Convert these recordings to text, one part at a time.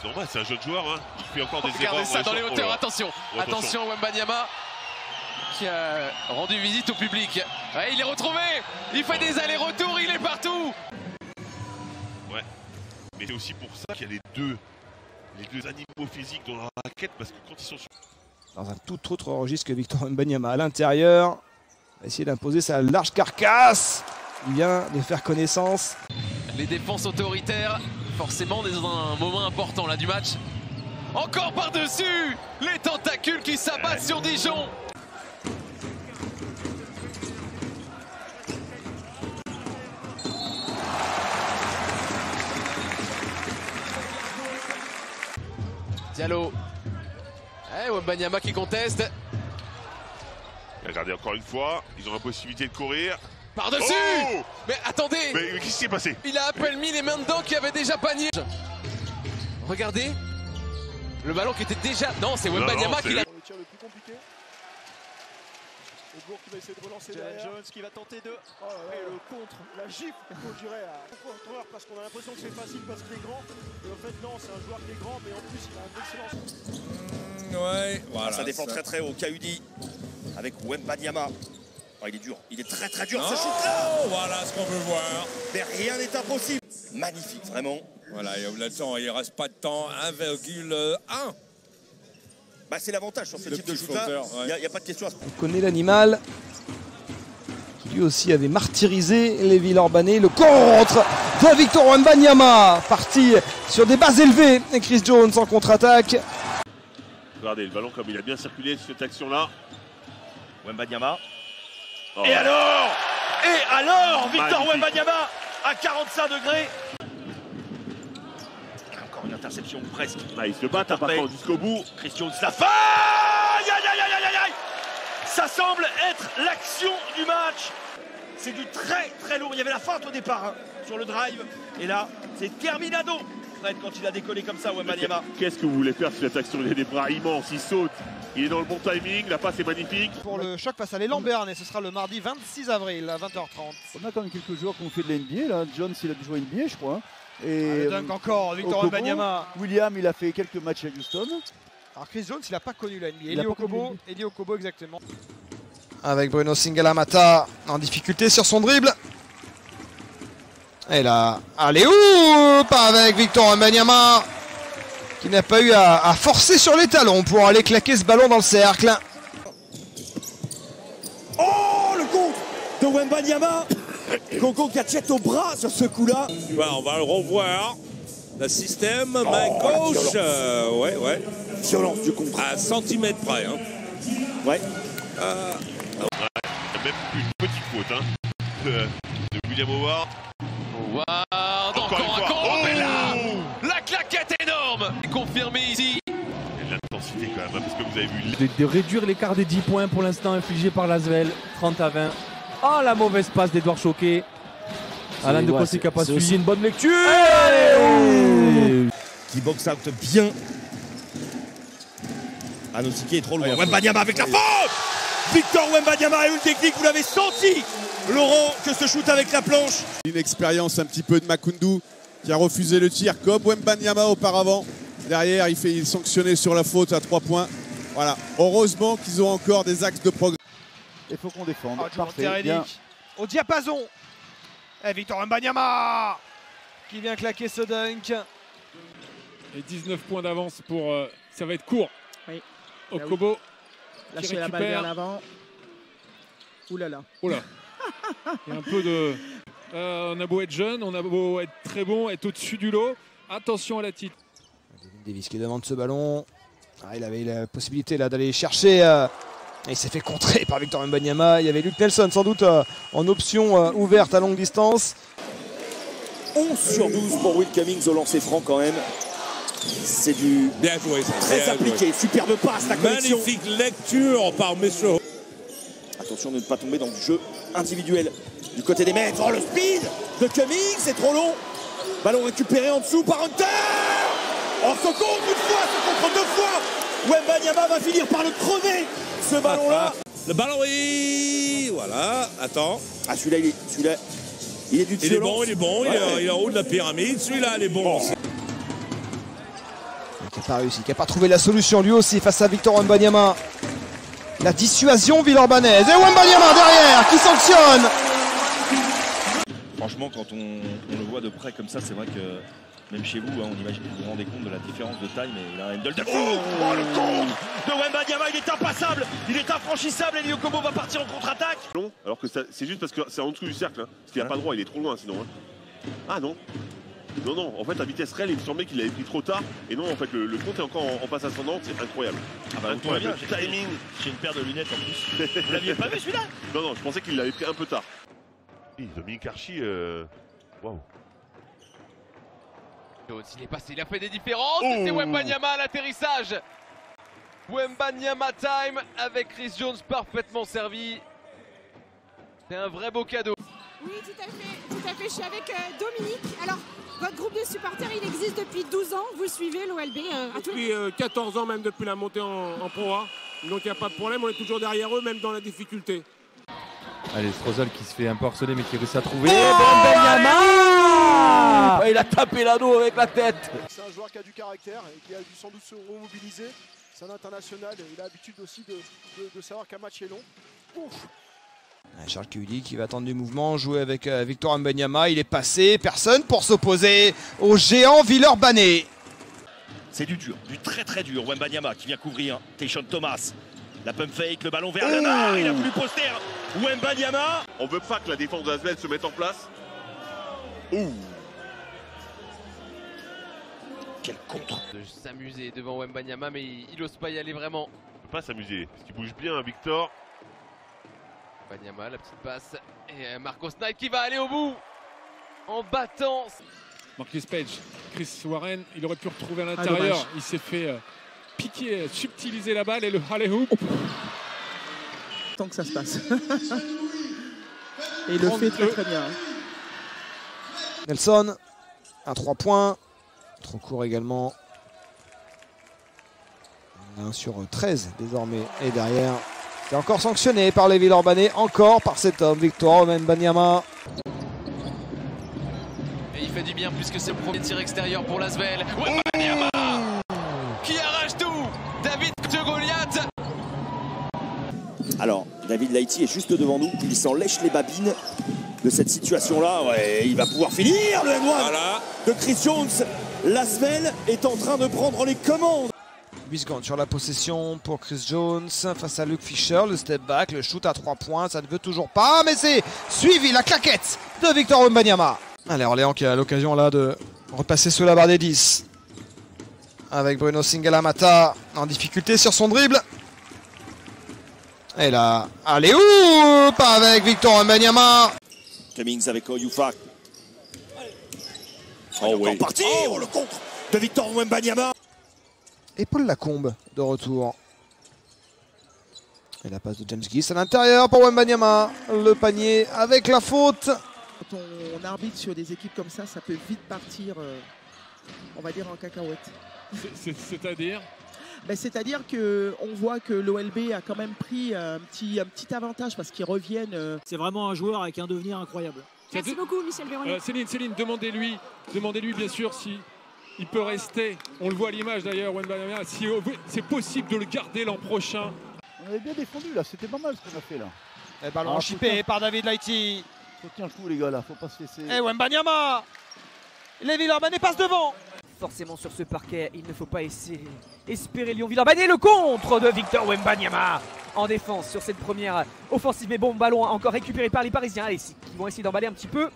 C'est normal, c'est un jeune joueur, hein. Il fait encore des erreurs. Regardez ça dans les hauteurs, Oh attention. Oh, attention Wembanyama qui a rendu visite au public. Ouais, il est retrouvé, il fait des allers-retours, il est partout. Ouais, mais c'est aussi pour ça qu'il y a les deux animaux physiques dans la raquette, parce que quand ils sont sur... Dans un tout autre registre que Victor Wembanyama à l'intérieur. Va essayer d'imposer sa large carcasse. Il vient de faire connaissance. Les défenses autoritaires, forcément dans un moment important là du match. Encore par-dessus les tentacules qui s'abattent sur Dijon. Diallo. Wembanyama qui conteste. Regardez encore une fois, ils ont la possibilité de courir. Par-dessus. Oh, mais attendez, mais qu'est-ce qui s'est passé? il a à peine mis les mains dedans qui avait déjà panier. Regardez, le ballon qui était déjà... Non, c'est Wembanyama qui l'a... Le tir le plus compliqué. Aubourg qui va essayer de relancer derrière. Jones qui va tenter de... Et le contre, la gifle, je dirais, à contreur, parce qu'on a l'impression que c'est facile parce qu'il est grand. Et en fait, non, c'est un joueur qui est grand, mais en plus, il a une excellence. Ouais, voilà. Ça défend très très haut. Kaudi avec Wembanyama. Oh, il est dur, il est très très dur ce shoot-là. Voilà ce qu'on veut voir. Mais rien n'est impossible. Magnifique, vraiment. Voilà, le temps, il ne reste pas de temps. 1,1. Bah, c'est l'avantage sur ce type de shoot-là. Il n'y a pas de question à se poser. On connaît l'animal qui lui aussi avait martyrisé les Villeurbanais. Le contre de Victor Wembanyama, parti sur des bases élevées. Et Chris Jones en contre-attaque. Regardez le ballon comme il a bien circulé sur cette action-là. Wembanyama. Oh. Et alors Victor Wembanyama à 45 degrés. Encore une interception presque. Ah, ils se battent, par contre, jusqu'au bout. Christian la fin. Aïe, aïe, aïe, aïe, aïe, aïe. Ça semble être l'action du match. C'est du très très lourd. Il y avait la feinte au départ hein, sur le drive. Et là, c'est terminado. Fred, quand il a décollé comme ça, Wembanyama. Qu'est-ce que vous voulez faire sur cette action? Il a des bras immenses, il saute. Il est dans le bon timing, la passe est magnifique. Pour le choc face à l'élan Berne, et ce sera le mardi 26 avril à 20h30. On a quand même quelques joueurs qui ont fait de la NBA, là. Jones, il a dû jouer NBA, je crois. Et le dunk encore, Victor Wembanyama. William, il a fait quelques matchs à Houston. Alors Chris Jones, il n'a pas connu la NBA. Eli Okobo, exactement. Avec Bruno Singalamata en difficulté sur son dribble. Et là, allez oup avec Victor Wembanyama qui n'a pas eu à forcer sur les talons pour aller claquer ce ballon dans le cercle. Oh, le contre de Wembanyama. Gogo qui a tête au bras sur ce coup-là. On va le revoir. Le système, main gauche. Ouais. Violence du contre. À centimètre près. Hein. Ouais. Il y a même une petite faute hein, de William Howard. Howard, encore un contre, mais là, la claquette énorme. Confirmé ici. Il y a de l'intensité quand même, hein, parce que vous avez vu... De réduire l'écart des 10 points pour l'instant infligé par l'Asvel, 30-20. Oh, la mauvaise passe d'Edouard Choquet. Alain de Cossé qui n'a pas suivi une bonne lecture. Qui boxe out bien. Anosike est trop loin. Wembanyama avec la faute. Victor Wembanyama a eu une technique, vous l'avez senti, Laurent, que ce shoot avec la planche. Une expérience un petit peu de Makoundou qui a refusé le tir comme Wembanyama auparavant. Derrière, il est sanctionné sur la faute à 3 points. Voilà. Heureusement qu'ils ont encore des axes de progrès. Il faut qu'on défende. Parfait. Bien. Au diapason. Et Victor Wembanyama qui vient claquer ce dunk. Et 19 points d'avance pour... ça va être court. Oui. Okobo. Lâcher la balle vers l'avant. Ouh là là. Oh là. Il y a un peu de... on a beau être jeune, on a beau être très bon, être au-dessus du lot. Attention à la titre. Davis qui demande ce ballon. Il avait la possibilité là d'aller chercher. Et il s'est fait contrer par Victor Wembanyama. Il y avait Luke Nelson sans doute en option ouverte à longue distance. 11 sur 12 pour Will Cummings au lancer franc quand même. C'est du bien joué, ça. Très bien appliqué, joué. superbe passe, la connexion. Magnifique lecture par Monsieur. Attention de ne pas tomber dans du jeu individuel. Du côté des maîtres, oh le speed de Cummings, c'est trop long. Ballon récupéré en dessous par Hunter. Oh ce contre une fois, ce contre deux fois. Wembanyama va finir par le crever, ce ballon-là. Le ballon, oui, voilà, attends. Ah celui-là, il est du Il est bon, il est en haut de la pyramide. Celui-là, il est bon. Qui n'a pas réussi, qui n'a pas trouvé la solution lui aussi face à Victor Wembanyama. La dissuasion villeurbannaise. Et Wembanyama derrière qui sanctionne. Franchement, quand on le voit de près comme ça, c'est vrai que même chez vous, on imagine que vous vous rendez compte de la différence de taille, mais il a un handle de fou. Oh, le contre de Wembanyama, il est impassable, il est infranchissable et Lio Kobo va partir en contre-attaque. Non, alors que c'est juste parce que c'est en dessous du cercle, hein, parce qu'il n'a pas droit, il est trop loin sinon. Hein. Ah non. Non, non, en fait, à vitesse réelle, il me semblait qu'il l'avait pris trop tard. Et non, en fait, le compte est encore en passe ascendante, c'est incroyable. Ah bah, incroyable. Le timing. J'ai une paire de lunettes en plus. Vous l'aviez pas vu celui-là? Non, non, je pensais qu'il l'avait pris un peu tard. Dominique Archie, waouh. Il est passé, il a fait des différences. Oh. C'est Wembanyama à l'atterrissage. Wembanyama time avec Chris Jones parfaitement servi. C'est un vrai beau cadeau. Oui, tout à fait. Je suis avec Dominique. Alors, votre groupe de supporters, il existe depuis 12 ans. Vous suivez l'OLB depuis 14 ans, même depuis la montée en Pro A. Donc, il n'y a pas de problème. On est toujours derrière eux, même dans la difficulté. Allez, Strozal qui se fait un peu harceler, mais qui réussit à trouver. Wembanyama, il a tapé l'anneau avec la tête. C'est un joueur qui a du caractère et qui a dû sans doute se remobiliser. C'est un international. Il a l'habitude aussi de savoir qu'un match est long. Ouf. Charles Kehuli qui va attendre du mouvement, jouer avec Victor Wembanyama, il est passé, personne pour s'opposer au géant villeurbanais. C'est du dur, du très très dur. Wembanyama qui vient couvrir Tayshaun Thomas. La pump fake, le ballon vers le bas, il a voulu poster Wembanyama. On veut pas que la défense de Asvel se mette en place. Ouh. Quel contre. De s'amuser devant Wembanyama, mais il ose pas y aller vraiment. Il peut pas s'amuser, parce qu'il bouge bien, Victor. Wembanyama, la petite passe, et Marcos Knight qui va aller au bout en battant. Marcus Page, Chris Warren, il aurait pu retrouver à l'intérieur. Il s'est fait piquer, subtiliser la balle et le alley-hoop. Tant que ça se passe. Et il le fait très très bien. Nelson, à 3 points. Trop court également. 1 sur 13 désormais. Et derrière. C'est encore sanctionné par les Villeurbanais, encore par cet homme, Victor Wembanyama. Et il fait du bien puisque c'est le premier tir extérieur pour l'Asvel. Wembanyama qui arrache tout. David Goliath. Alors, David Lighty est juste devant nous. Il s'en lèche les babines de cette situation-là. Ouais, il va pouvoir finir le M1 de Chris Jones. L'Asvel est en train de prendre les commandes. 8 secondes sur la possession pour Chris Jones face à Luke Fisher, le step back, le shoot à 3 points, ça ne veut toujours pas, mais c'est suivi la claquette de Victor Wembanyama. Allez, Orléans qui a l'occasion là de repasser sous la barre des 10. Avec Bruno Singalamata en difficulté sur son dribble. Et là, allez oop avec Victor Wembanyama. Cummings avec Oyufa. Oh oui. Parti, le contre de Victor Wembanyama. Et Paul Lacombe de retour. Et la passe de James Gist à l'intérieur pour Wembanyama. Le panier avec la faute. Quand on arbitre sur des équipes comme ça peut vite partir, on va dire, en cacahuète. C'est-à-dire c'est-à-dire qu'on voit que l'OLB a quand même pris un petit avantage parce qu'ils reviennent. C'est vraiment un joueur avec un devenir incroyable. Merci beaucoup, Michel Véronique. Céline, demandez-lui bien sûr si il peut rester. On le voit à l'image d'ailleurs, Wembanyama, si c'est possible de le garder l'an prochain. On avait bien défendu là, c'était pas mal ce qu'on a fait là. Et ballon chippé par David Lighty. Faut tenir le coup les gars là, faut pas se laisser. Et Wembanyama. Les Villeurbanais passent devant. Forcément sur ce parquet, il ne faut pas espérer Lyon-Villeurbanne. Le contre de Victor Wembanyama en défense sur cette première offensive. Mais bon, ballon encore récupéré par les Parisiens. Allez, ils vont essayer d'emballer un petit peu.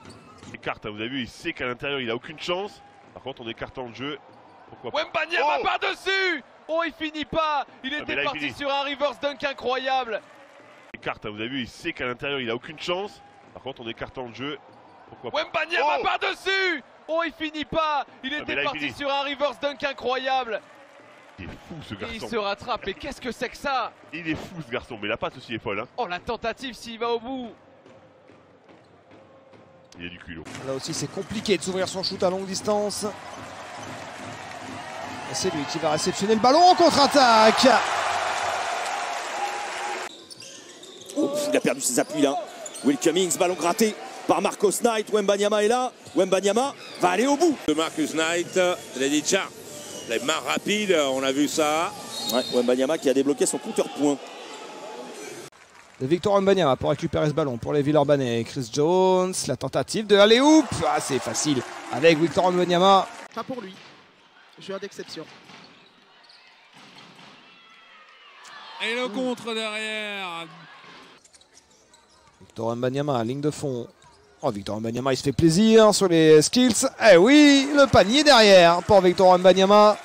Écarte, vous avez vu, il sait qu'à l'intérieur il a aucune chance. Par contre, en écartant le jeu, pourquoi pas. Wembanyama par-dessus. Oh, il finit pas. Il était parti sur un reverse dunk incroyable. Écarte, vous avez vu, il sait qu'à l'intérieur il a aucune chance. Par contre, en écartant le jeu, pourquoi pas. Wembanyama par-dessus. Oh, il finit pas. Il était parti sur un reverse dunk incroyable. Il est fou ce garçon. Et il se rattrape. Et qu'est-ce que c'est que ça? Il est fou ce garçon, mais la passe aussi est folle. Hein. Oh, la tentative s'il va au bout. Il y a du culot. Là aussi, c'est compliqué de s'ouvrir son shoot à longue distance. Et c'est lui qui va réceptionner le ballon en contre-attaque. Il a perdu ses appuis là. Will Cummings, ballon gratté par Marcos Knight. Wembanyama est là. Wembanyama va aller au bout. De Marcus Knight, Ledicha. Les mains rapides, on a vu ça. Ouais, Wembanyama qui a débloqué son compteur-point. De Victor Wembanyama pour récupérer ce ballon pour les Villeurbanais. Chris Jones, la tentative de alley-oop. Ah, c'est facile avec Victor Wembanyama. Pas pour lui. Joueur d'exception. Et le contre derrière. Victor Wembanyama, ligne de fond. Oh, Victor Wembanyama, il se fait plaisir sur les skills. Eh oui, le panier derrière pour Victor Wembanyama.